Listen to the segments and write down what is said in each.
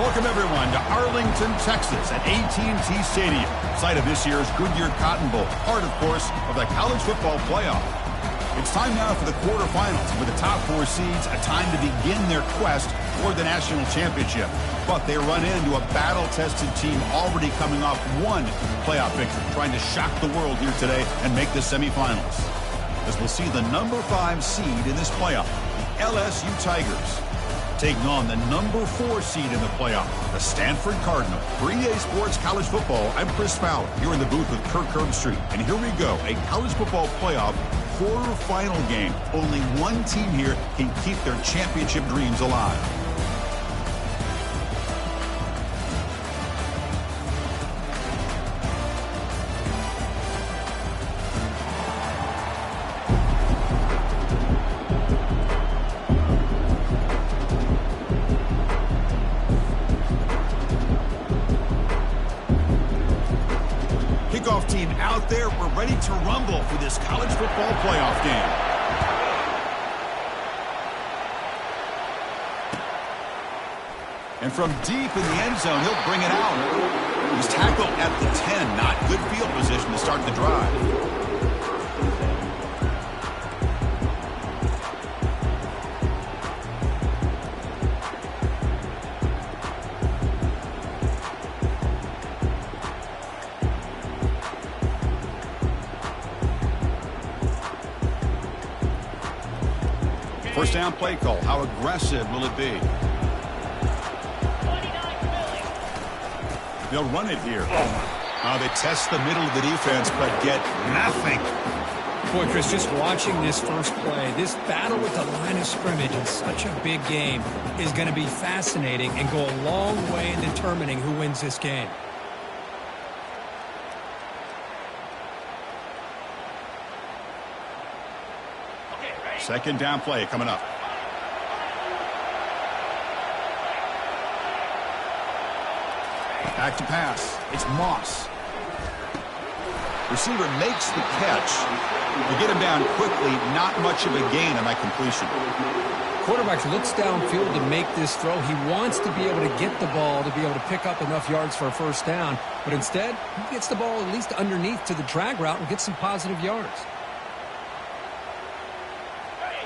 Welcome, everyone, to Arlington, Texas at AT&T Stadium, site of this year's Goodyear Cotton Bowl, part, of course, of the college football playoff. It's time now for the quarterfinals, with the top 4 seeds, a time to begin their quest toward the national championship. But they run into a battle-tested team already coming off one playoff victory, trying to shock the world here today and make the semifinals. As we'll see the number 5 seed in this playoff, the LSU Tigers, taking on the number 4 seed in the playoff, the Stanford Cardinal. For EA Sports College Football, I'm Chris Fowler. You're in the booth with Kirk Herbstreit. And here we go, a college football playoff quarterfinal game. Only one team here can keep their championship dreams alive. Kickoff team out there. We're ready to rumble for this college football playoff game. And from deep in the end zone, he'll bring it out. He's tackled at the 10. Not good field position to start the drive. First down play call. How aggressive will it be? They'll run it here. They test the middle of the defense, but get nothing. Boy, Chris, just watching this first play, this battle with the line of scrimmage in such a big game is going to be fascinating and go a long way in determining who wins this game. Second down play coming up. Back to pass. It's Moss. Receiver makes the catch. They get him down quickly. Not much of a gain on that completion. Quarterback looks downfield to make this throw. He wants to be able to get the ball to be able to pick up enough yards for a first down. But instead, he gets the ball at least underneath to the drag route and gets some positive yards.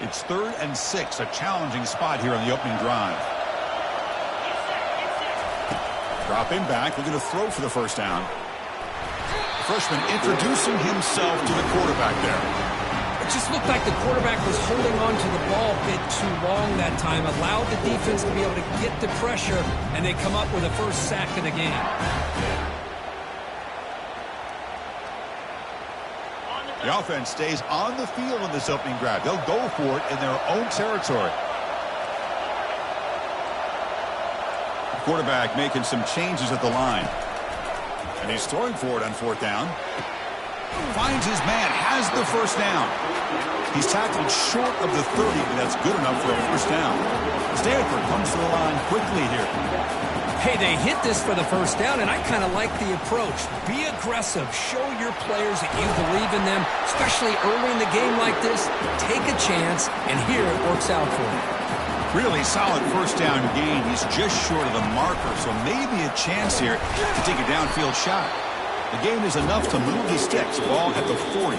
It's 3rd and 6, a challenging spot here on the opening drive. Dropping back, looking to throw for the first down. Freshman introducing himself to the quarterback there. It just looked like the quarterback was holding on to the ball a bit too long that time, allowed the defense to be able to get the pressure, and they come up with a first sack of the game. The offense stays on the field in this opening drive. They'll go for it in their own territory. The quarterback making some changes at the line. And he's throwing for it on 4th down. Finds his man, has the first down. He's tackled short of the 30, but that's good enough for a first down. Stanford comes to the line quickly here. Hey, they hit this for the first down, and I kind of like the approach. Be aggressive. Show your players that you believe in them, especially early in the game like this. Take a chance, and here it works out for him. Really solid first down gain. He's just short of the marker, so maybe a chance here to take a downfield shot. The gain is enough to move the sticks. Ball at the 40.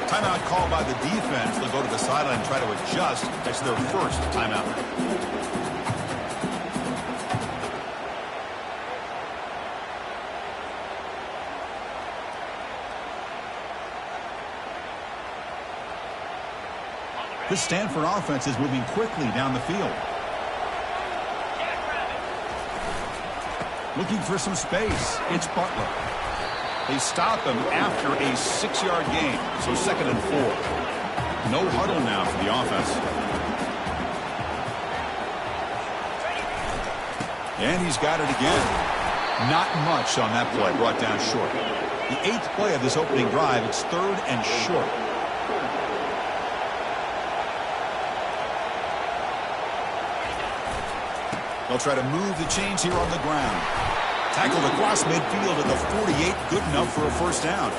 Timeout called by the defense. They'll go to the sideline and try to adjust. That's their first timeout. This Stanford offense is moving quickly down the field. Looking for some space. It's Butler. They stop him after a 6-yard gain, so 2nd and 4. No huddle now for the offense. And he's got it again. Not much on that play, brought down short. The 8th play of this opening drive, it's 3rd and short. They'll try to move the chains here on the ground. Tackled across midfield at the 48, good enough for a first down.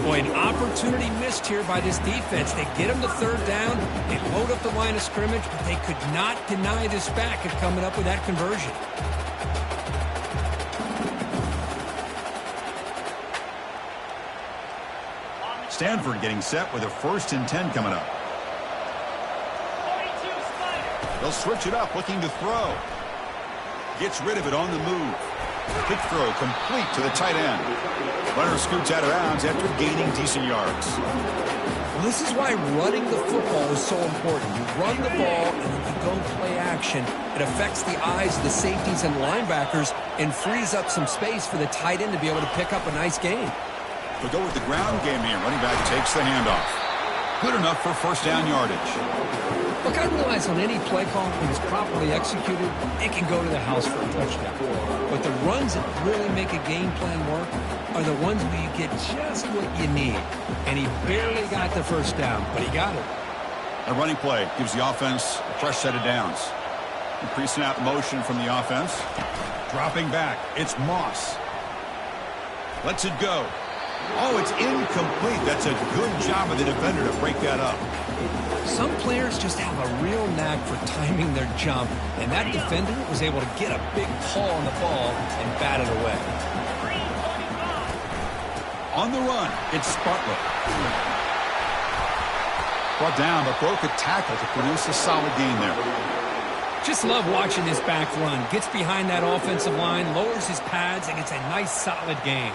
Boy, an opportunity missed here by this defense. They get him to 3rd down. They load up the line of scrimmage, but they could not deny this back of coming up with that conversion. Stanford getting set with a 1st and 10 coming up. They'll switch it up, looking to throw. Gets rid of it on the move. Quick throw complete to the tight end. Runner scoots out of bounds after gaining decent yards. Well, this is why running the football is so important. You run the ball and then you go play action. It affects the eyes of the safeties and linebackers and frees up some space for the tight end to be able to pick up a nice gain. We'll go with the ground game here. Running back takes the handoff. Good enough for 1st down yardage. Look, I realize on any play call, when it's properly executed, it can go to the house for a touchdown. But the runs that really make a game plan work are the ones where you get just what you need. And he barely got the 1st down, but he got it. A running play gives the offense a fresh set of downs. Pre-snap motion from the offense. Dropping back. It's Moss. Lets it go. Oh, it's incomplete. That's a good job of the defender to break that up. Some players just have a real knack for timing their jump, and that defender was able to get a big pull on the ball and bat it away. On the run, it's Butler. Brought down, but broke a tackle to produce a solid gain there. Just love watching this back run. Gets behind that offensive line, lowers his pads, and gets a nice solid gain.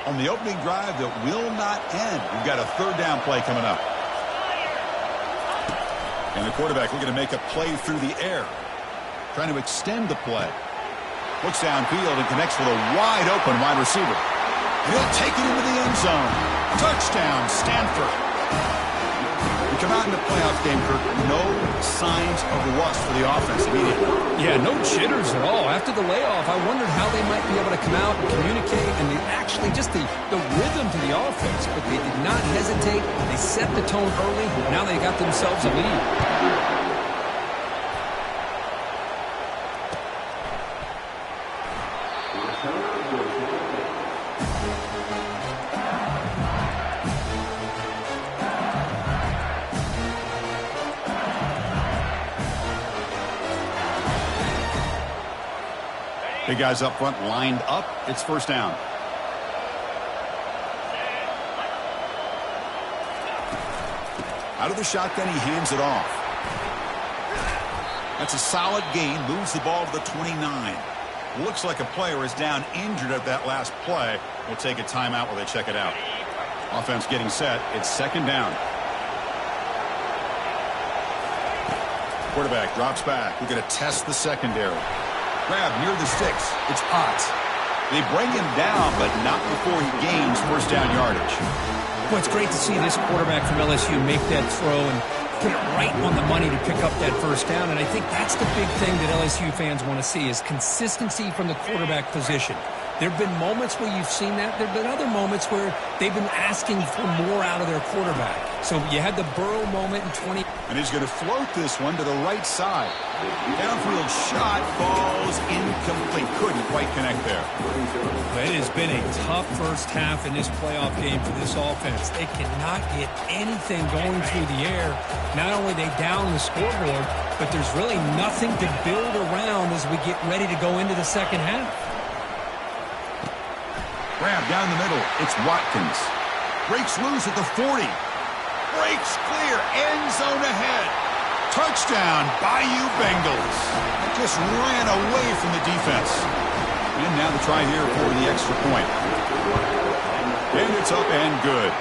On the opening drive that will not end. We've got a 3rd down play coming up. And the quarterback looking to make a play through the air. Trying to extend the play. Looks downfield and connects with a wide open wide receiver. And he'll take it into the end zone. Touchdown, Stanford. We come out in the playoff game, Kirk. No signs of rust for the offense immediately. Yeah, no jitters at all. After the layoff, I wondered how they might be able to come out and communicate and actually just the rhythm to the offense. But they did not hesitate. They set the tone early. Now they got themselves a lead. Big guys up front lined up. It's 1st down. Out of the shotgun, he hands it off. That's a solid gain. Moves the ball to the 29. Looks like a player is down injured at that last play. We'll take a timeout while they check it out. Offense getting set. It's 2nd down. Quarterback drops back. We're going to test the secondary. Grab near the sticks. It's Potts. They bring him down, but not before he gains 1st down yardage. Well, it's great to see this quarterback from LSU make that throw and put it right on the money to pick up that 1st down. And I think that's the big thing that LSU fans want to see is consistency from the quarterback position. There have been moments where you've seen that. There have been other moments where they've been asking for more out of their quarterback. So you had the Burrow moment in 20. And he's going to float this one to the right side. Downfield shot falls incomplete. Couldn't quite connect there. It has been a tough 1st half in this playoff game for this offense. They cannot get anything going through the air. Not only are they down the scoreboard, but there's really nothing to build around as we get ready to go into the 2nd half. Grab down the middle. It's Watkins. Breaks loose at the 40. Breaks clear. End zone ahead. Touchdown, Bayou Bengals. Just ran away from the defense. And now the try here for the extra point. And it's up and good.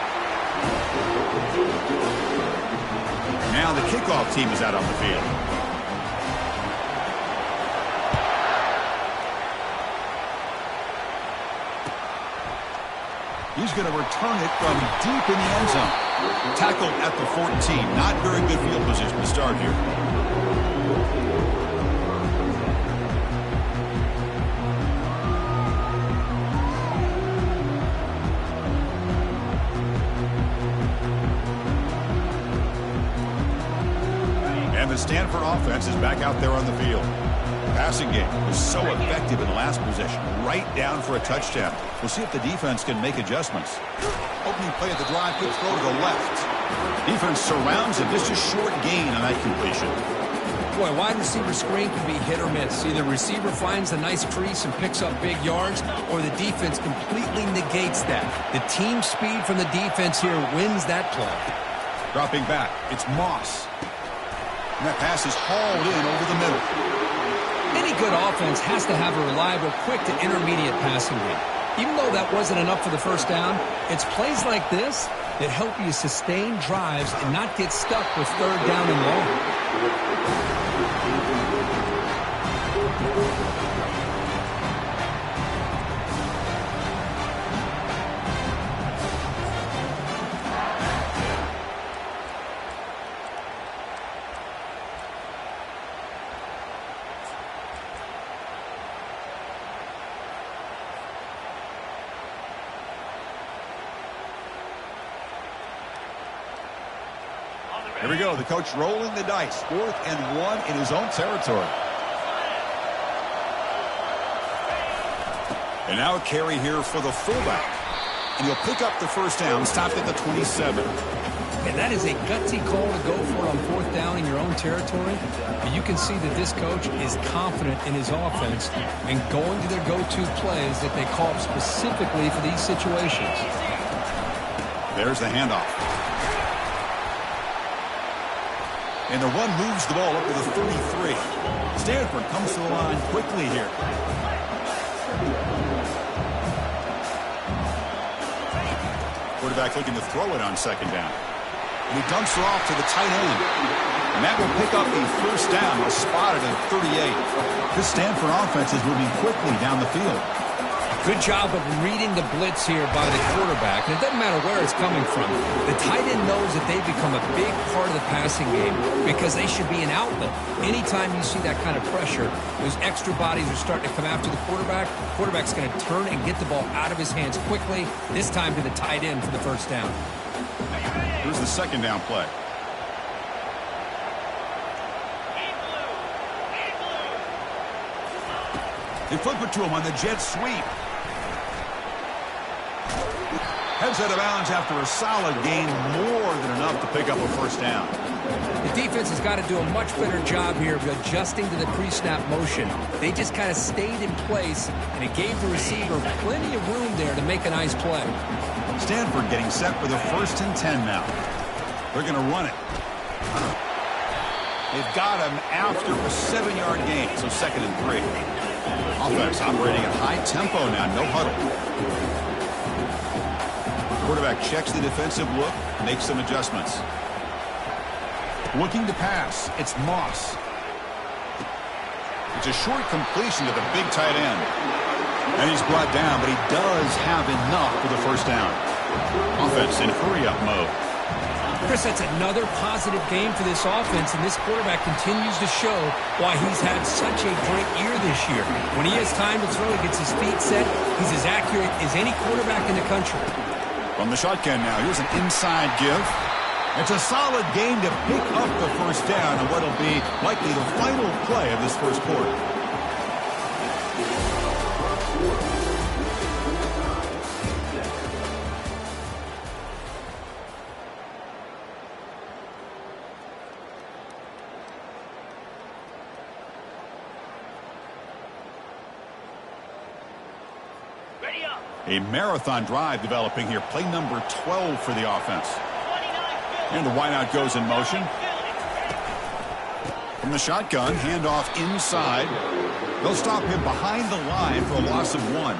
Now the kickoff team is out on the field. He's going to return it from deep in the end zone. Tackled at the 14. Not very good field position to start here. And the Stanford offense is back out there on the field. Passing game was so effective in the last possession, right down for a touchdown. We'll see if the defense can make adjustments. Opening play of the drive, quick throw to the left. Defense surrounds him. Just a short gain on that completion. Boy, wide receiver screen can be hit or miss. Either receiver finds a nice crease and picks up big yards, or the defense completely negates that. The team speed from the defense here wins that play. Dropping back, it's Moss. And that pass is hauled in over the middle. Any good offense has to have a reliable, quick to intermediate passing game. Even though that wasn't enough for the first down, it's plays like this that help you sustain drives and not get stuck with third down and long. Here we go. The coach rolling the dice. 4th and 1 in his own territory. And now a carry here for the fullback. And he'll pick up the first down, stopped at the 27. And that is a gutsy call to go for it on 4th down in your own territory. But you can see that this coach is confident in his offense and going to their go-to plays that they call specifically for these situations. There's the handoff. And the run moves the ball up to the 33. Stanford comes to the line quickly here. Quarterback looking to throw it on 2nd down. And he dumps her off to the tight end. And that will pick up a first down. He's spotted at 38. This Stanford offense is moving quickly down the field. Good job of reading the blitz here by the quarterback. And it doesn't matter where it's coming from. The tight end knows that they've become a big part of the passing game because they should be an outlet. Anytime you see that kind of pressure, those extra bodies are starting to come after the quarterback. The quarterback's going to turn and get the ball out of his hands quickly, this time to the tight end for the first down. Here's the 2nd down play. They flip it to him on the jet sweep. Heads out of bounds after a solid gain, more than enough to pick up a first down. The defense has got to do a much better job here of adjusting to the pre-snap motion. They just kind of stayed in place, and it gave the receiver plenty of room there to make a nice play. Stanford getting set for the 1st and 10 now. They're going to run it. They've got him after a 7-yard gain, so 2nd and 3. Offense operating at high tempo now, no huddle. Quarterback checks the defensive look, makes some adjustments. Looking to pass, it's Moss. It's a short completion to the big tight end. And he's brought down, but he does have enough for the first down. Offense in hurry-up mode. Chris, that's another positive game for this offense, and this quarterback continues to show why he's had such a great year this year. When he has time to throw, he gets his feet set. He's as accurate as any quarterback in the country. From the shotgun now, here's an inside give. It's a solid game to pick up the first down on what will be likely the final play of this first quarter. A marathon drive developing here. Play number 12 for the offense. And the wideout goes in motion. From the shotgun, handoff inside. They'll stop him behind the line for a loss of 1.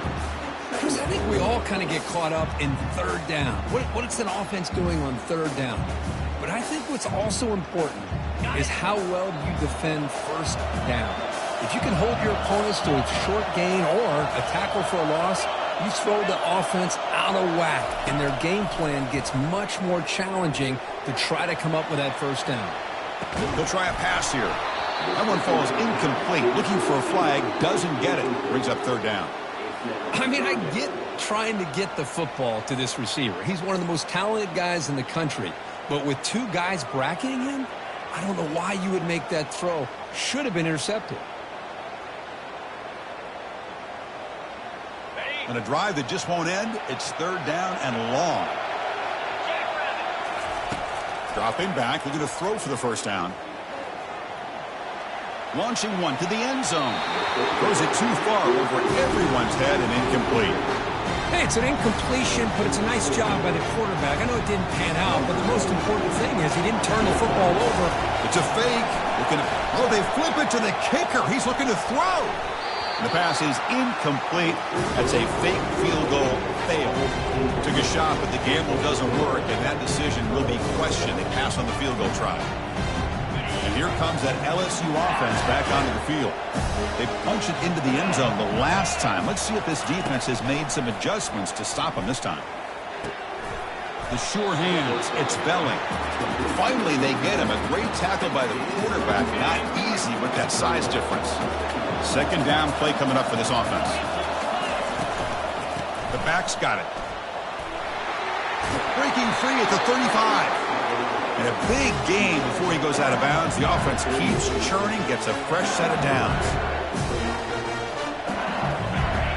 Chris, I think we all kind of get caught up in 3rd down. What is an offense doing on 3rd down? But I think what's also important is how well you defend 1st down. If you can hold your opponents to a short gain or a tackle for a loss, you throw the offense out of whack, and their game plan gets much more challenging to try to come up with that first down. They'll try a pass here. That one falls incomplete. Looking for a flag, doesn't get it. Brings up 3rd down. I mean, I get trying to get the football to this receiver. He's one of the most talented guys in the country. But with 2 guys bracketing him, I don't know why you would make that throw. Should have been intercepted. And a drive that just won't end. It's 3rd down and long. Dropping back, looking to throw for the first down. Launching one to the end zone. Throws it too far over everyone's head and incomplete. Hey, it's an incompletion, but it's a nice job by the quarterback. I know it didn't pan out, but the most important thing is he didn't turn the football over. It's a fake. Oh, they flip it to the kicker. He's looking to throw. The pass is incomplete. That's a fake field goal fail. Took a shot, but the gamble doesn't work, and that decision will be questioned. They pass on the field goal try. And here comes that LSU offense back onto the field. They punched it into the end zone the last time. Let's see if this defense has made some adjustments to stop them this time. The sure hands, it's Belling. Finally, they get him. A great tackle by the quarterback. Not easy with that size difference. Second down play coming up for this offense. The back's got it. Breaking free at the 35. And a big gain before he goes out of bounds. The offense keeps churning, gets a fresh set of downs.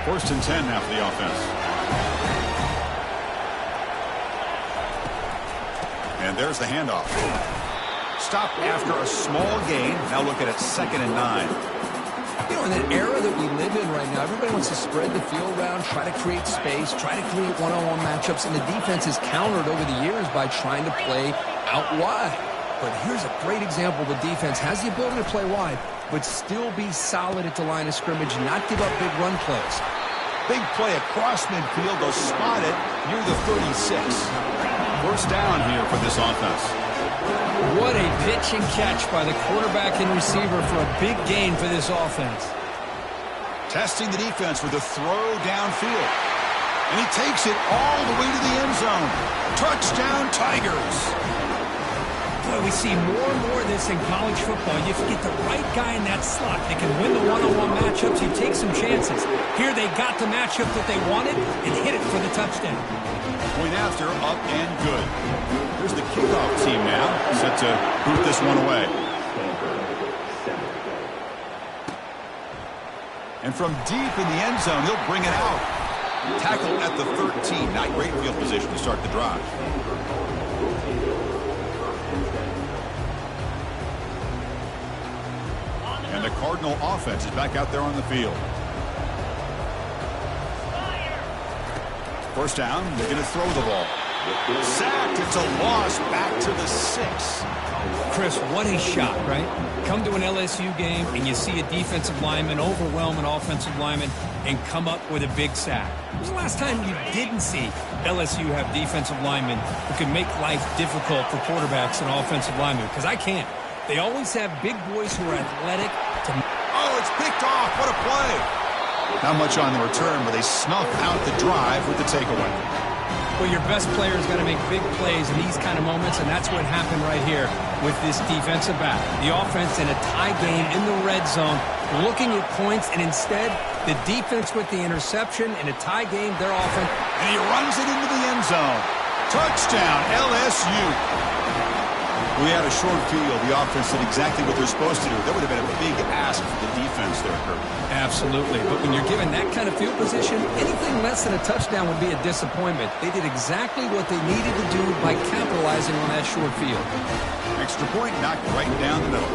1st and 10 now for the offense. And there's the handoff. Stopped after a small gain. Now looking at 2nd and 9. You know, in an era that we live in right now, everybody wants to spread the field around, try to create space, try to create one-on-one matchups, and the defense is countered over the years by trying to play out wide. But here's a great example. The defense has the ability to play wide, but still be solid at the line of scrimmage, not give up big run plays. Big play across midfield, goes spotted near the 36. 1st down here for this offense. What a pitch and catch by the quarterback and receiver for a big gain for this offense. Testing the defense with a throw downfield. And he takes it all the way to the end zone. Touchdown, Tigers. Boy, we see more and more of this in college football. You get the right guy in that slot. They can win the one-on-one matchups. You take some chances. Here they got the matchup that they wanted and hit it for the touchdown. Point after, up and good. Here's the kickoff team now, set to boot this one away. And from deep in the end zone, he'll bring it out. Tackle at the 13. Not great field position to start the drive. And the Cardinal offense is back out there on the field. 1st down, they're going to throw the ball. Sacked, it's a loss, back to the 6. Chris, what a shot, right? Come to an LSU game and you see a defensive lineman overwhelm an offensive lineman and come up with a big sack. When was the last time you didn't see LSU have defensive linemen who can make life difficult for quarterbacks and offensive linemen? Because I can't. They always have big boys who are athletic. Oh, it's picked off. What a play. Not much on the return, but they snuff out the drive with the takeaway. Well, your best player is going to make big plays in these kind of moments, and that's what happened right here with this defensive back. The offense in a tie game in the red zone, looking at points, and instead, the defense with the interception in a tie game, their offense. And he runs it into the end zone. Touchdown, LSU. We had a short field. The offense did exactly what they're supposed to do. That would have been a big ask for the defense there, Kurt. Absolutely. But when you're given that kind of field position, anything less than a touchdown would be a disappointment. They did exactly what they needed to do by capitalizing on that short field. Extra point knocked right down the middle.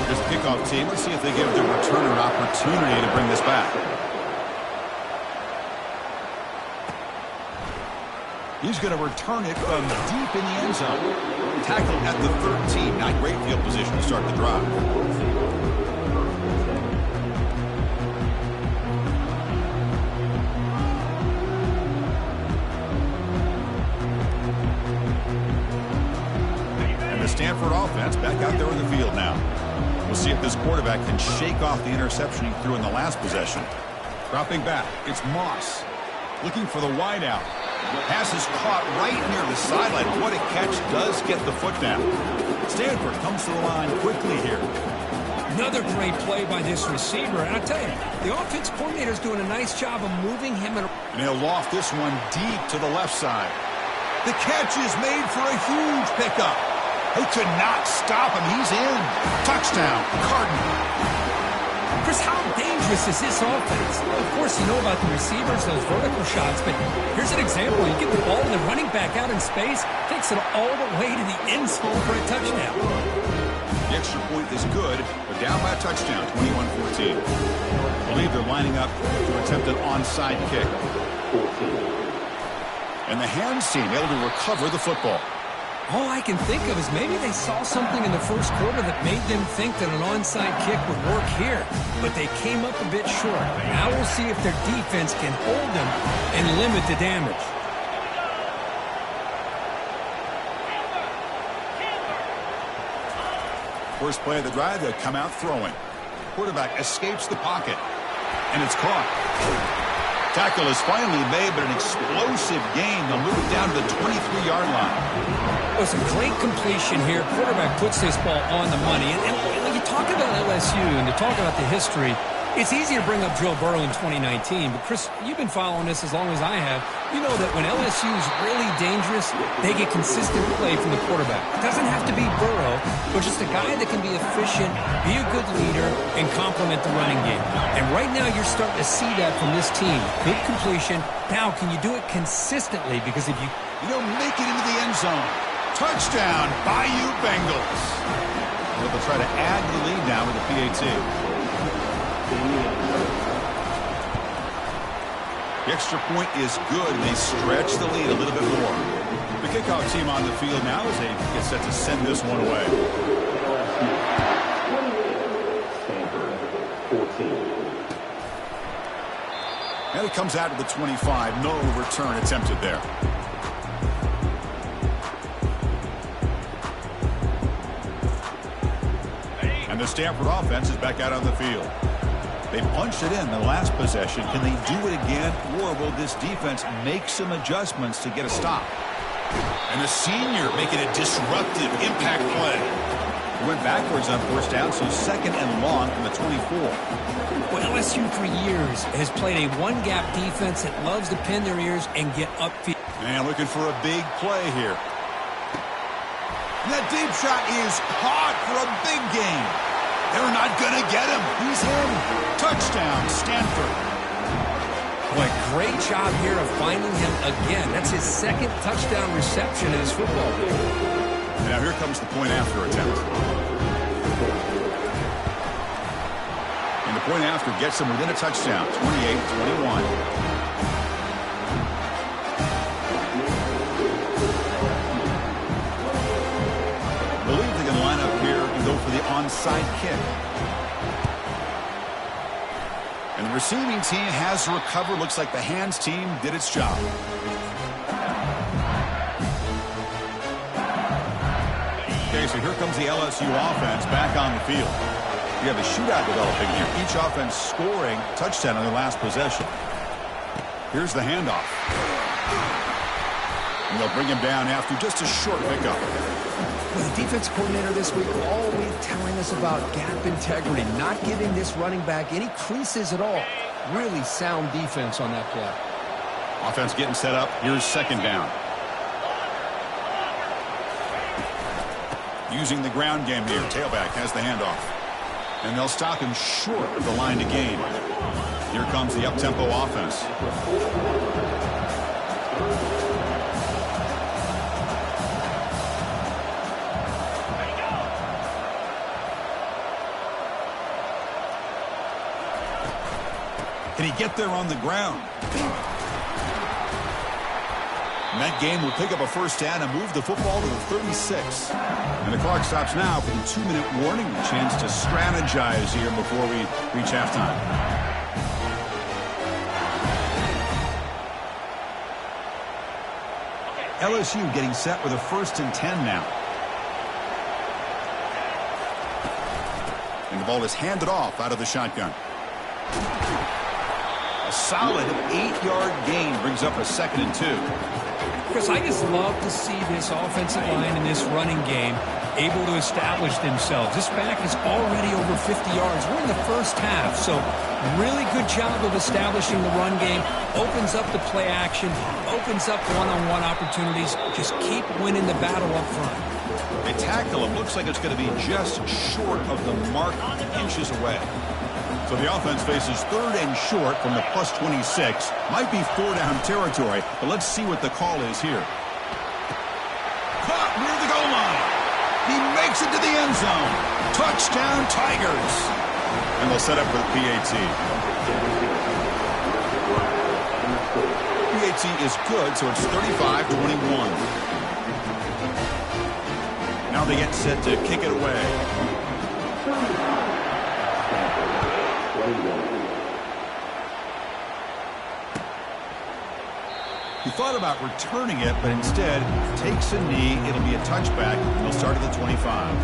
Here's the kickoff team. Let's see if they give their returner an opportunity to bring this back. He's going to return it from deep in the end zone. Tackled at the 13. Not great field position to start the drive. And the Stanford offense back out there in the field now. We'll see if this quarterback can shake off the interception he threw in the last possession. Dropping back, it's Moss. Looking for the wideout. Pass is caught right near the sideline. What a catch, does get the foot down. Stanford comes to the line quickly here. Another great play by this receiver. And I'll tell you, the offense coordinator is doing a nice job of moving him. And he'll loft this one deep to the left side. The catch is made for a huge pickup. They could not stop him. He's in. Touchdown, Cardinal. Chris, how dangerous is this offense? Well, of course, you know about the receivers, those vertical shots, but here's an example. You get the ball and the running back out in space, takes it all the way to the end zone for a touchdown. The extra point is good, but down by a touchdown, 21-14. I believe they're lining up to attempt an onside kick. And the hands team able to recover the football. All I can think of is maybe they saw something in the first quarter that made them think that an onside kick would work here. But they came up a bit short. Now we'll see if their defense can hold them and limit the damage. First play of the drive, they'll come out throwing. Quarterback escapes the pocket, and it's caught. Tackle is finally made, but an explosive gain. They'll move it down to the 23-yard line. It was a great completion here. Quarterback puts this ball on the money. And when you talk about LSU and you talk about the history, it's easy to bring up Joe Burrow in 2019. But, Chris, you've been following this as long as I have. You know that when LSU is really dangerous, they get consistent play from the quarterback. It doesn't have to be Burrow, but just a guy that can be efficient, be a good leader, and complement the running game. And right now you're starting to see that from this team. Good completion. Now, can you do it consistently? Because if you don't make it into the end zone. Touchdown, Bayou Bengals. Well, they'll try to add the lead now with the PAT. The extra point is good, and they stretch the lead a little bit more. The kickoff team on the field now as they get set to send this one away. Stanford, 14. And it comes out to the 25. No return attempted there. And the Stanford offense is back out on the field. They punched it in the last possession. Can they do it again, or will this defense make some adjustments to get a stop? And the senior making a disruptive impact play. He went backwards on first down, so second and long from the 24. Well, LSU for years has played a one-gap defense that loves to pin their ears and get upfield. And looking for a big play here. And that deep shot is caught for a big gain. They're not going to get him. He's in. Touchdown, Stanford. Boy, great job here of finding him again. That's his second touchdown reception in his football game. And now here comes the point after attempt. And the point after gets him within a touchdown, 28-21. Believe they can line up here and go for the onside kick. And the receiving team has recovered. Looks like the hands team did its job. Okay, so here comes the LSU offense back on the field. You have a shootout developing here. Each offense scoring a touchdown on their last possession. Here's the handoff. And they'll bring him down after just a short pickup. Well, the defense coordinator this week always telling us about gap integrity, not giving this running back any creases at all. Really sound defense on that play. Offense getting set up. Here's second down. Using the ground game here. Tailback has the handoff. And they'll stop him short of the line to gain. Here comes the up-tempo offense. Can he get there on the ground? And that game will pick up a first down and move the football to the 36. And the clock stops now for the 2-minute warning. A chance to strategize here before we reach halftime. LSU getting set with a 1st and 10 now. And the ball is handed off out of the shotgun. A solid 8-yard gain brings up a 2nd and 2. Chris, I just love to see this offensive line and this running game able to establish themselves. This back is already over 50 yards. We're in the first half, so really good job of establishing the run game. Opens up the play action, opens up one-on-one opportunities. Just keep winning the battle up front. They tackle him. Looks like it's going to be just short of the mark, inches away. So the offense faces 3rd and short from the +26. Might be 4-down territory, but let's see what the call is here. Caught near the goal line. He makes Takes it to the end zone. Touchdown, Tigers. And they'll set up for the PAT. PAT is good, so it's 35-21. Now they get set to kick it away. He thought about returning it, but instead takes a knee. It'll be a touchback. They'll start at the 25.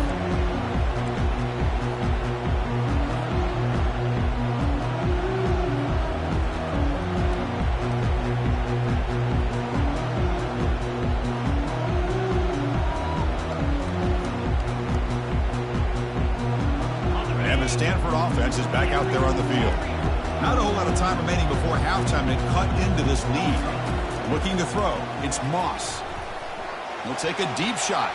The Stanford offense is back out there on the field. Not a whole lot of time remaining before halftime to cut into this lead. Looking to throw. It's Moss. He'll take a deep shot.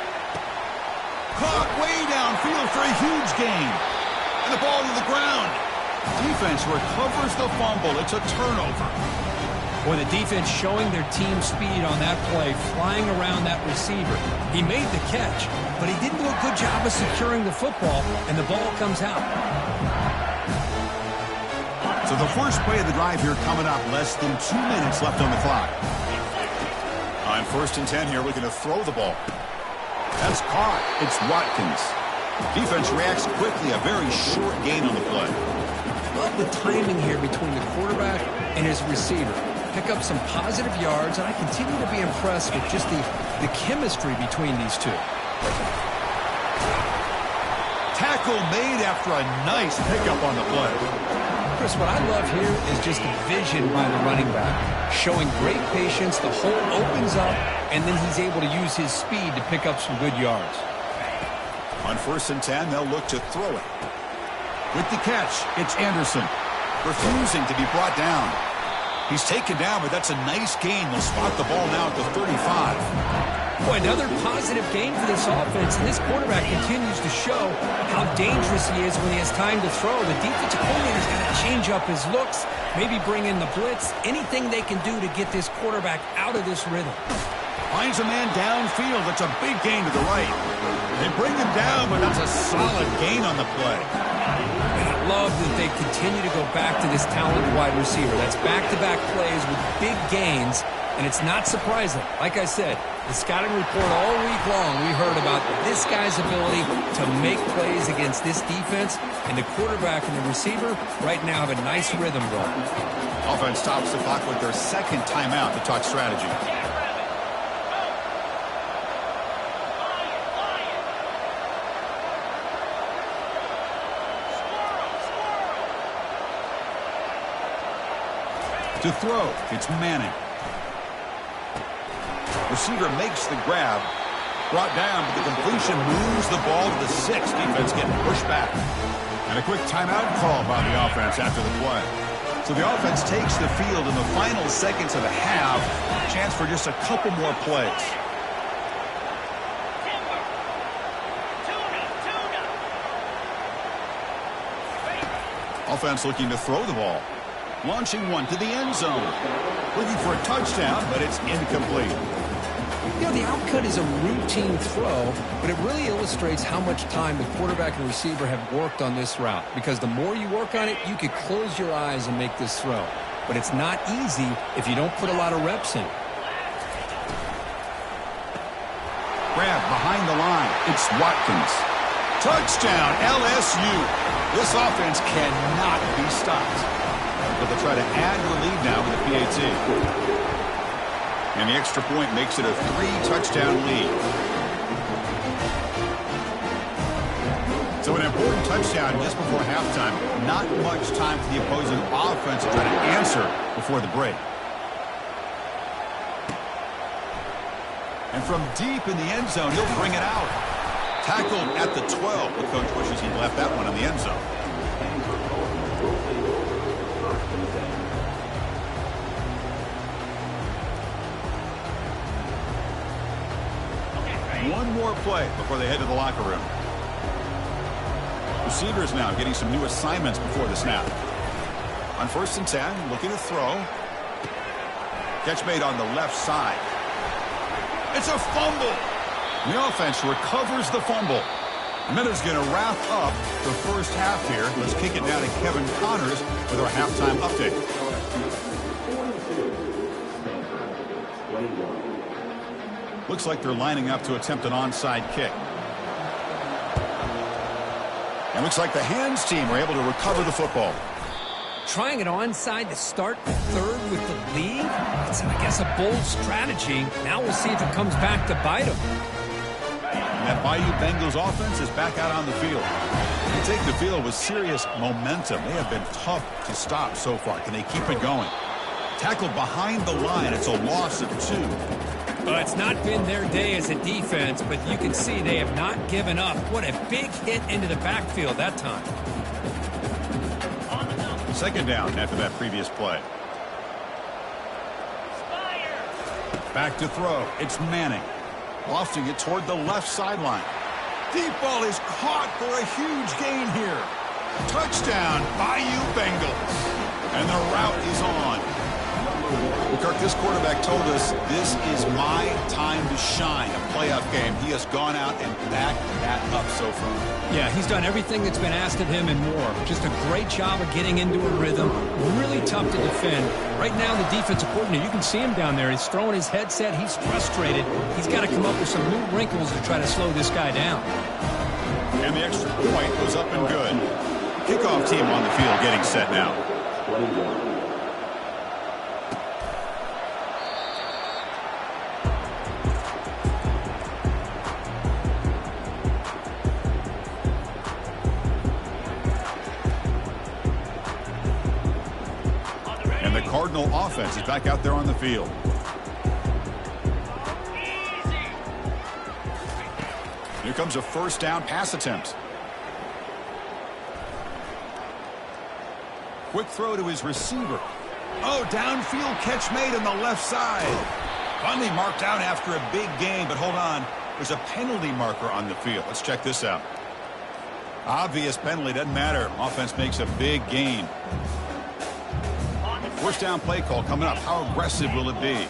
Caught way downfield for a huge gain. And the ball to the ground. Defense recovers the fumble. It's a turnover. Boy, the defense showing their team speed on that play, flying around that receiver. He made the catch, but he didn't do a good job of securing the football, and the ball comes out. So the first play of the drive here coming up, less than 2 minutes left on the clock. On 1st and 10 here, looking to throw the ball. That's caught. It's Watkins. Defense reacts quickly, a very short gain on the play. Love the timing here between the quarterback and his receiver. Pick up some positive yards, and I continue to be impressed with just the chemistry between these two. Tackle made after a nice pickup on the play. Chris, what I love here is just the vision by the running back. Showing great patience, the hole opens up, and then he's able to use his speed to pick up some good yards. On 1st and 10, they'll look to throw it. With the catch, it's Anderson. Refusing to be brought down. He's taken down, but that's a nice gain. They'll spot the ball now at the 35. Boy, another positive gain for this offense, and this quarterback continues to show how dangerous he is when he has time to throw. The defensive coordinator's got to change up his looks, maybe bring in the blitz, anything they can do to get this quarterback out of this rhythm. Finds a man downfield. That's a big gain to the right. They bring him down, but that's a solid gain on the play. Love that they continue to go back to this talented wide receiver. That's back-to-back plays with big gains, and it's not surprising. Like I said, the scouting report all week long, we heard about this guy's ability to make plays against this defense, and the quarterback and the receiver right now have a nice rhythm going. Offense stops the clock with their second timeout to talk strategy. To throw, it's Manning. Receiver makes the grab. Brought down, but the completion moves the ball to the 6. Defense getting pushed back. And a quick timeout call by the offense after the play. So the offense takes the field in the final seconds of the half. Chance for just a couple more plays. Offense looking to throw the ball. Launching one to the end zone. Looking for a touchdown, but it's incomplete. You know, the outcut is a routine throw, but it really illustrates how much time the quarterback and receiver have worked on this route. Because the more you work on it, you could close your eyes and make this throw. But it's not easy if you don't put a lot of reps in. Grab behind the line. It's Watkins. Touchdown, LSU. This offense cannot be stopped. But they'll try to add to the lead now with the PAT. And the extra point makes it a 3-touchdown lead. So an important touchdown just before halftime. Not much time for the opposing offense to try to answer before the break. And from deep in the end zone, he'll bring it out. Tackled at the 12. The coach wishes he'd left that one in the end zone. One more play before they head to the locker room. Receivers now getting some new assignments before the snap. On 1st and 10, looking to throw. Catch made on the left side. It's a fumble. The offense recovers the fumble. Miller's going to wrap up the first half here. Let's kick it down to Kevin Connors with our halftime update. Looks like they're lining up to attempt an onside kick. And looks like the hands team were able to recover the football. Trying it onside to start the third with the lead? It's, I guess, a bold strategy. Now we'll see if it comes back to bite them. And that Bayou Bengals offense is back out on the field. They take the field with serious momentum. They have been tough to stop so far. Can they keep it going? Tackled behind the line. It's a loss of 2. Well, it's not been their day as a defense, but you can see they have not given up. What a big hit into the backfield that time. Second down after that previous play. Back to throw. It's Manning. Lofting it toward the left sideline. Deep ball is caught for a huge gain here. Touchdown, Bayou Bengals. And the route is on. Well, Kirk, this quarterback told us this is my time to shine. A playoff game. He has gone out and backed that up so far. Yeah, he's done everything that's been asked of him and more. Just a great job of getting into a rhythm. Really tough to defend. Right now, the defensive coordinator, you can see him down there. He's throwing his headset. He's frustrated. He's got to come up with some new wrinkles to try to slow this guy down. And the extra point was up and good. Kickoff team on the field getting set now. Cardinal offense is back out there on the field. Here comes a first down pass attempt. Quick throw to his receiver. Oh, downfield catch made on the left side. Finally marked out after a big gain, but hold on. There's a penalty marker on the field. Let's check this out. Obvious penalty, doesn't matter. Offense makes a big gain. First down play call coming up. How aggressive will it be?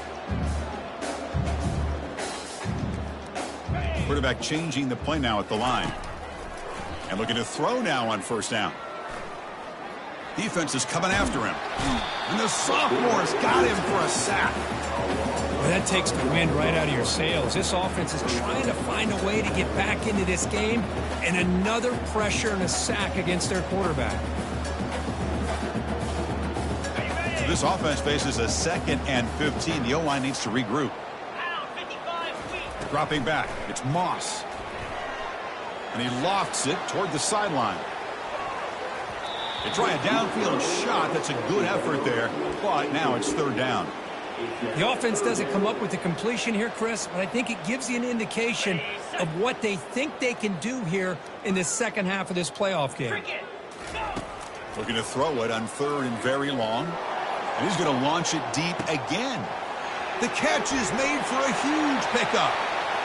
Quarterback changing the play now at the line. And looking to throw now on first down. Defense is coming after him. And the sophomore's got him for a sack. Well, that takes the wind right out of your sails. This offense is trying to find a way to get back into this game. And another pressure and a sack against their quarterback. This offense faces a 2nd and 15. The O-line needs to regroup. Dropping back. It's Moss. And he lofts it toward the sideline. They try a downfield shot. That's a good effort there. But now it's third down. The offense doesn't come up with the completion here, Chris, but I think it gives you an indication of what they think they can do here in the second half of this playoff game. Looking to throw it on third and very long. And he's going to launch it deep again. The catch is made for a huge pickup.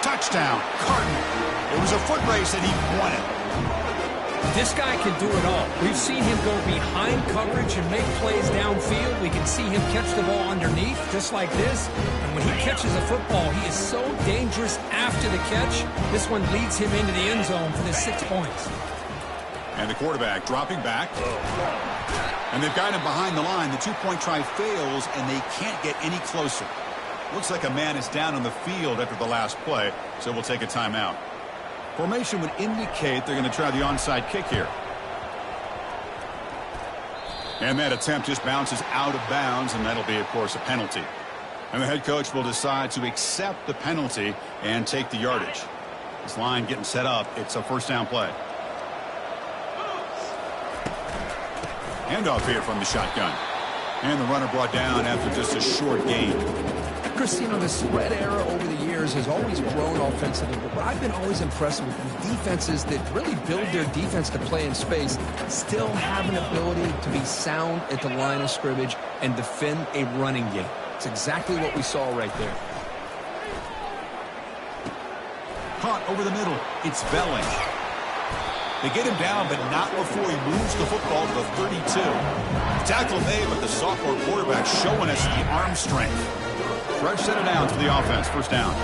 Touchdown, Cardinal. It was a foot race and he won it. This guy can do it all. We've seen him go behind coverage and make plays downfield. We can see him catch the ball underneath, just like this. And when he catches a football, he is so dangerous after the catch. This one leads him into the end zone for the 6 points. And the quarterback dropping back. And they've got him behind the line. The two-point try fails, and they can't get any closer. Looks like a man is down on the field after the last play, so we'll take a timeout. Formation would indicate they're going to try the onside kick here. And that attempt just bounces out of bounds, and that'll be, of course, a penalty. And the head coach will decide to accept the penalty and take the yardage. This line getting set up. It's a first down play. Handoff here from the shotgun. And the runner brought down after just a short gain. Chris, you know, the spread era over the years has always grown offensively, but what I've been always impressed with is defenses that really build their defense to play in space still have an ability to be sound at the line of scrimmage and defend a running game. It's exactly what we saw right there. Caught over the middle. It's Belling. They get him down, but not before he moves the football to the 32. Tackle made, but the sophomore quarterback showing us the arm strength. Fresh set of downs for the offense. First down.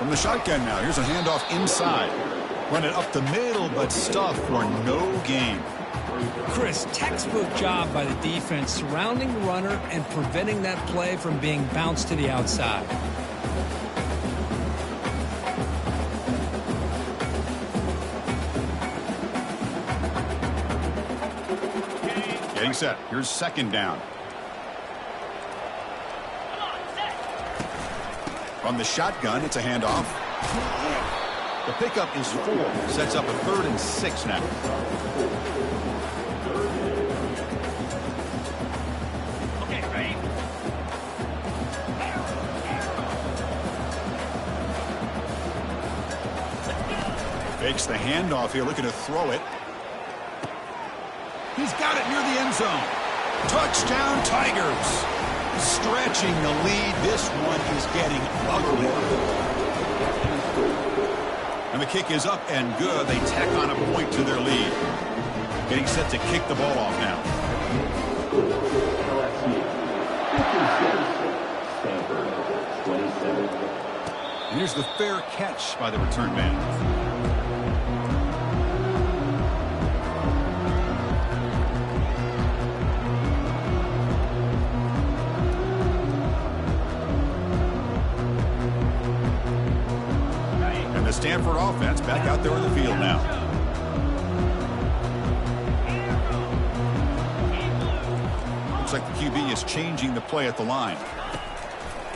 From the shotgun now, here's a handoff inside. Run it up the middle, but stuff for no gain. Chris, textbook job by the defense surrounding the runner and preventing that play from being bounced to the outside. Getting set. Here's second down. From the shotgun, it's a handoff. The pickup is 4. Sets up a 3rd and 6 now. Okay, ready? Fakes the handoff here, looking to throw it. He's got it near the end zone. Touchdown, Tigers. Stretching the lead. This one is getting ugly. And the kick is up and good. They tack on a point to their lead. Getting set to kick the ball off now. Stanford, 27. And here's the fair catch by the return man. Stanford offense back out there in the field now. Looks like the QB is changing the play at the line.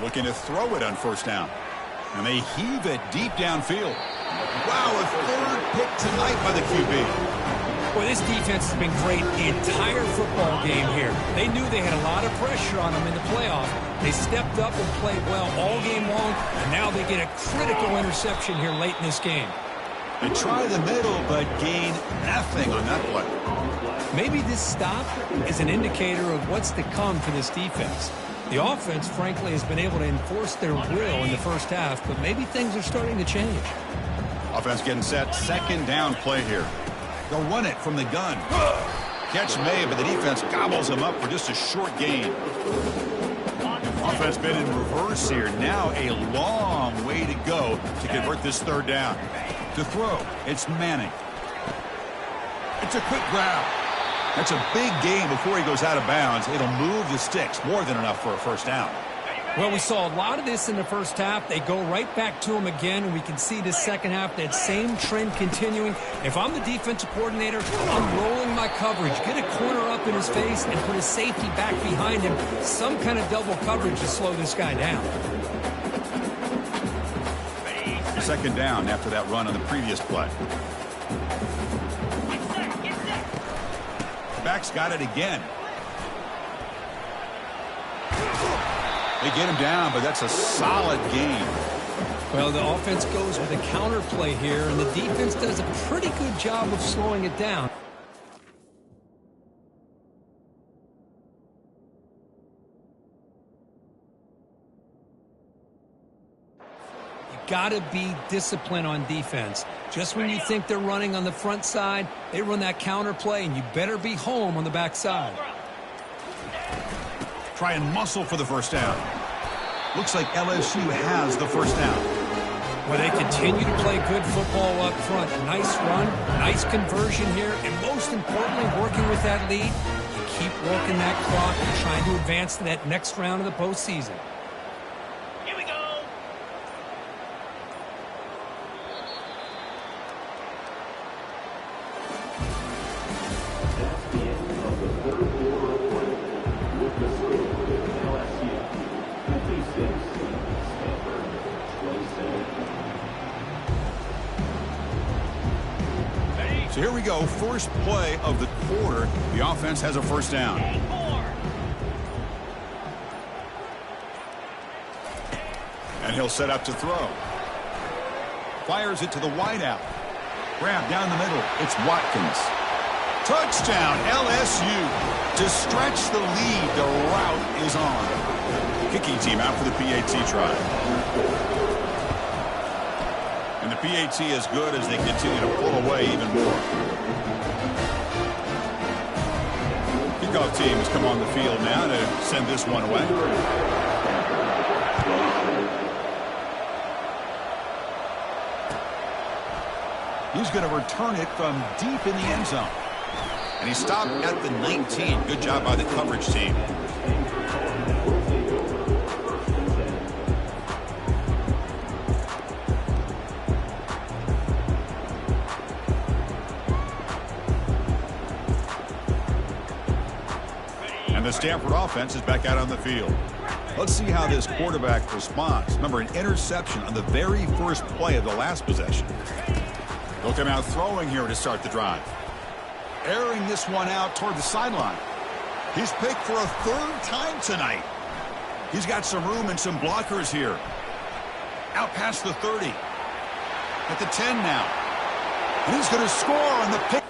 Looking to throw it on first down. And they heave it deep downfield. Wow, a 3rd pick tonight by the QB. Boy, this defense has been great the entire football game here. They knew they had a lot of pressure on them in the playoff. They stepped up and played well all game long, and now they get a critical interception here late in this game. They try the middle, but gain nothing on that play. Maybe this stop is an indicator of what's to come for this defense. The offense, frankly, has been able to enforce their will in the first half, but maybe things are starting to change. Offense getting set. Second down play here. They'll run it from the gun. Catch made, but the defense gobbles him up for just a short gain. Offense been in reverse here. Now a long way to go to convert this 3rd down. To throw, it's Manning. It's a quick grab. That's a big gain before he goes out of bounds. It'll move the sticks. More than enough for a first down. Well, we saw a lot of this in the first half. They go right back to him again, and we can see this second half, that same trend continuing. If I'm the defensive coordinator, I'm rolling my coverage. Get a corner up in his face and put a safety back behind him. Some kind of double coverage to slow this guy down. Second down after that run on the previous play. Back's got it again. They get him down, but that's a solid gain. Well, the offense goes with a counter play here, and the defense does a pretty good job of slowing it down. You got to be disciplined on defense. Just when you think they're running on the front side, they run that counter play, and you better be home on the back side. Try and muscle for the first down. Looks like LSU has the first down. Well, they continue to play good football up front. Nice run, nice conversion here, and most importantly, working with that lead, you keep working that clock and trying to advance to that next round of the postseason. Here we go. That's the end of the 3rd quarter of play. With the score, LSU 56, Stanford 27. So here we go. First play of the quarter. The offense has a first down. And he'll set up to throw. Fires it to the wideout. Grab down the middle. It's Watkins. Touchdown, LSU. To stretch the lead, the route is on. Kicking team out for the PAT try. And the PAT is good as they continue to pull away even more. Kickoff team has come on the field now to send this one away. He's going to return it from deep in the end zone. And he stopped at the 19. Good job by the coverage team. And the Stanford offense is back out on the field. Let's see how this quarterback responds. Remember, an interception on the very first play of the last possession. He'll come out throwing here to start the drive. Airing this one out toward the sideline. He's picked for a third time tonight. He's got some room and some blockers here. Out past the 30. At the 10 now. And he's going to score on the pick.